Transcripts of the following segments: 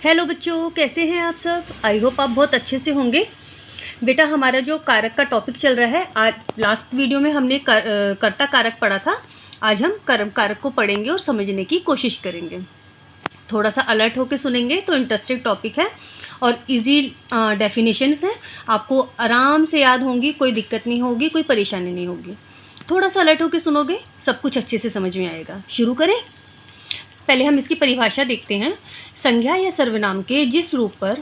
Hello बच्चों, कैसे हैं आप सब। आई होप आप बहुत अच्छे से होंगे। बेटा, हमारा जो कारक का टॉपिक चल रहा है, आज लास्ट वीडियो में हमने कर्ता कारक पढ़ा था। आज हम कर्म कारक को पढ़ेंगे और समझने की कोशिश करेंगे। थोड़ा सा अलर्ट होकर सुनेंगे तो इंटरेस्टिंग टॉपिक है और इजी डेफिनेशंस हैं, आपको आराम से याद होंगी, कोई दिक्कत नहीं होगी, कोई परेशानी नहीं होगी। थोड़ा सा अलर्ट होकर सुनोगे, सब कुछ अच्छे से समझ में आएगा। शुरू करें। पहले हम इसकी परिभाषा देखते हैं। संज्ञा या सर्वनाम के जिस रूप पर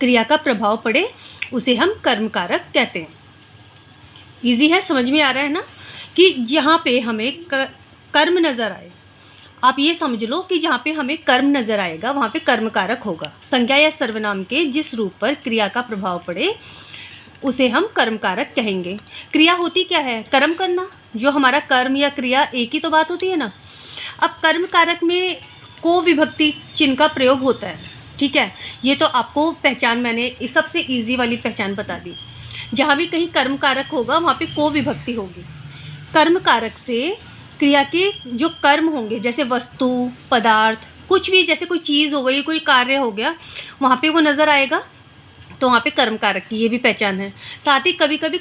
क्रिया का प्रभाव पड़े उसे हम कर्म कारक कहते हैं। इजी है, समझ में आ रहा है ना, कि जहाँ पे हमें कर्म नज़र आए, आप ये समझ लो कि जहाँ पे हमें कर्म नज़र आएगा वहाँ पे कर्म कारक होगा। संज्ञा या सर्वनाम के जिस रूप पर क्रिया का प्रभाव पड़े उसे हम कर्म कारक कहेंगे। क्रिया होती क्या है? कर्म करना। जो हमारा कर्म या क्रिया एक ही तो बात होती है ना। अब कर्म कारक में को विभक्ति चिन्ह का प्रयोग होता है, ठीक है। ये तो आपको पहचान मैंने सबसे इजी वाली पहचान बता दी। जहाँ भी कहीं कर्म कारक होगा वहाँ पे को विभक्ति होगी। कर्म कारक से क्रिया के जो कर्म होंगे, जैसे वस्तु, पदार्थ, कुछ भी, जैसे कोई चीज़ हो गई, कोई कार्य हो गया, वहाँ पे वो नज़र आएगा, तो वहाँ पे कर्म कारक की ये भी पहचान है। साथ ही कभी कभी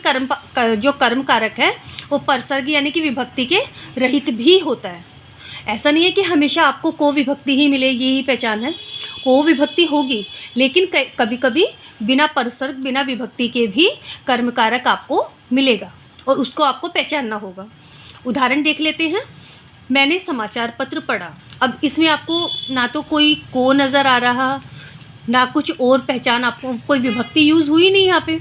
जो कर्म कारक है वो परसर्ग यानी कि विभक्ति के रहित भी होता है। ऐसा नहीं है कि हमेशा आपको को विभक्ति ही मिलेगी, यही पहचान है। को विभक्ति होगी, लेकिन कभी कभी बिना परसर्ग, बिना विभक्ति के भी कर्म कारक आपको मिलेगा और उसको आपको पहचानना होगा। उदाहरण देख लेते हैं। मैंने समाचार पत्र पढ़ा। अब इसमें आपको ना तो कोई को नज़र आ रहा, ना कुछ और पहचान, आपको कोई विभक्ति यूज़ हुई नहीं यहाँ पे,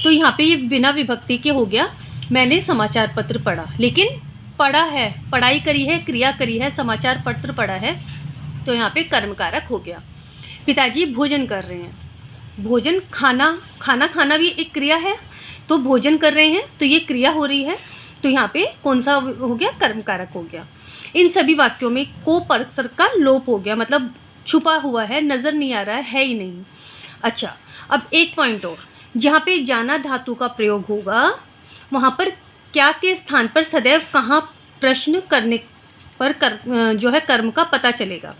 तो यहाँ पे ये बिना विभक्ति के हो गया। मैंने समाचार पत्र पढ़ा, लेकिन पढ़ा है, पढ़ाई करी है, क्रिया करी है, समाचार पत्र पढ़ा है, तो यहाँ पे कर्म कारक हो गया। पिताजी भोजन कर रहे हैं। भोजन, खाना भी एक क्रिया है, तो भोजन कर रहे हैं तो ये क्रिया हो रही है, तो यहाँ पे कौन सा हो गया? कर्म कारक हो गया। इन सभी वाक्यों में को परसर्ग का लोप हो गया, मतलब छुपा हुआ है, नज़र नहीं आ रहा है ही नहीं। अच्छा, अब एक पॉइंट और, जहाँ पे जाना धातु का प्रयोग होगा वहाँ पर क्या के स्थान पर सदैव कहाँ प्रश्न करने पर जो है कर्म का पता चलेगा।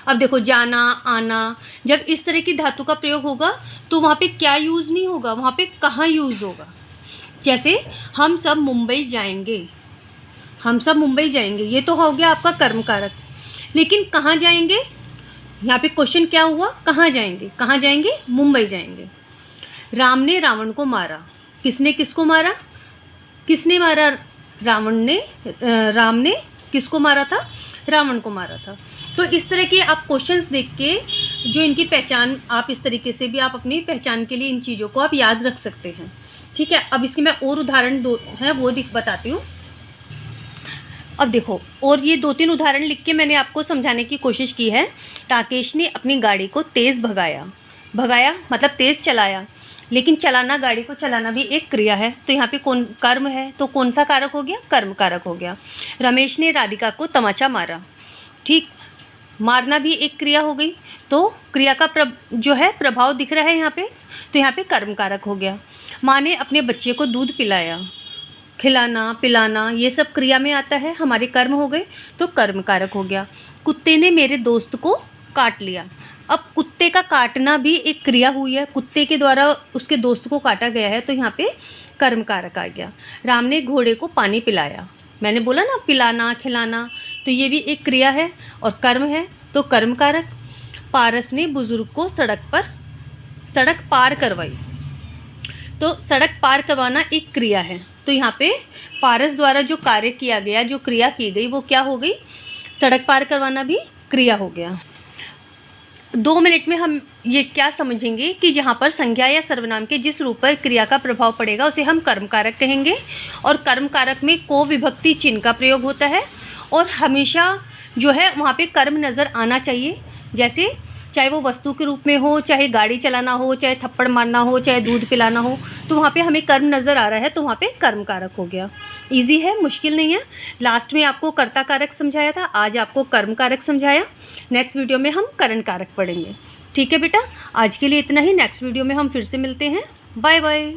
अब देखो, जाना, आना, जब इस तरह की धातु का प्रयोग होगा तो वहाँ पे क्या यूज़ नहीं होगा, वहाँ पे कहाँ यूज़ होगा। जैसे हम सब मुंबई जाएंगे, हम सब मुंबई जाएंगे, ये तो हो गया आपका कर्म कारक। लेकिन कहाँ जाएंगे? यहाँ पे क्वेश्चन क्या हुआ? कहाँ जाएंगे? कहाँ जाएंगे? मुंबई जाएंगे। राम ने रावण को मारा। किसने किसको मारा? किसने मारा? राम ने किसको मारा था? रावण को मारा था। तो इस तरह के आप क्वेश्चंस देख के जो इनकी पहचान, आप इस तरीके से भी आप अपनी पहचान के लिए इन चीज़ों को आप याद रख सकते हैं, ठीक है। अब इसकी मैं और उदाहरण वो बताती हूँ। अब देखो, और ये 2-3 उदाहरण लिख के मैंने आपको समझाने की कोशिश की है। राकेश ने अपनी गाड़ी को तेज़ भगाया मतलब तेज़ चलाया, लेकिन चलाना, गाड़ी को चलाना भी एक क्रिया है, तो यहाँ पे कौन कर्म है, तो कौन सा कारक हो गया? कर्म कारक हो गया। रमेश ने राधिका को तमाचा मारा, ठीक, मारना भी एक क्रिया हो गई, तो क्रिया का जो है प्रभाव दिख रहा है यहाँ पे, तो यहाँ पे कर्म कारक हो गया। माँ ने अपने बच्चे को दूध पिलाया। खिलाना, पिलाना, ये सब क्रिया में आता है, हमारे कर्म हो गए, तो कर्म कारक हो गया। कुत्ते ने मेरे दोस्त को काट लिया। अब कुत्ते का काटना भी एक क्रिया हुई है, कुत्ते के द्वारा उसके दोस्त को काटा गया है, तो यहाँ पे कर्म कारक आ गया। राम ने घोड़े को पानी पिलाया। मैंने बोला ना, पिलाना, खिलाना, तो ये भी एक क्रिया है और कर्म है, तो कर्म कारक। पारस ने बुजुर्ग को सड़क पार करवाई। तो सड़क पार करवाना एक क्रिया है, तो यहाँ पे पारस द्वारा जो कार्य किया गया, जो क्रिया की गई, वो क्या हो गई? सड़क पार करवाना भी क्रिया हो गया। 2 मिनट में हम ये क्या समझेंगे कि जहाँ पर संज्ञा या सर्वनाम के जिस रूप पर क्रिया का प्रभाव पड़ेगा उसे हम कर्म कारक कहेंगे, और कर्म कारक में को विभक्ति चिन्ह का प्रयोग होता है, और हमेशा जो है वहाँ पे कर्म नज़र आना चाहिए। जैसे चाहे वो वस्तु के रूप में हो, चाहे गाड़ी चलाना हो, चाहे थप्पड़ मारना हो, चाहे दूध पिलाना हो, तो वहाँ पे हमें कर्म नज़र आ रहा है, तो वहाँ पे कर्म कारक हो गया। इजी है, मुश्किल नहीं है। लास्ट में आपको कर्ता कारक समझाया था, आज आपको कर्म कारक समझाया। नेक्स्ट वीडियो में हम करण कारक पढ़ेंगे, ठीक है बेटा। आज के लिए इतना ही, नेक्स्ट वीडियो में हम फिर से मिलते हैं। Bye bye.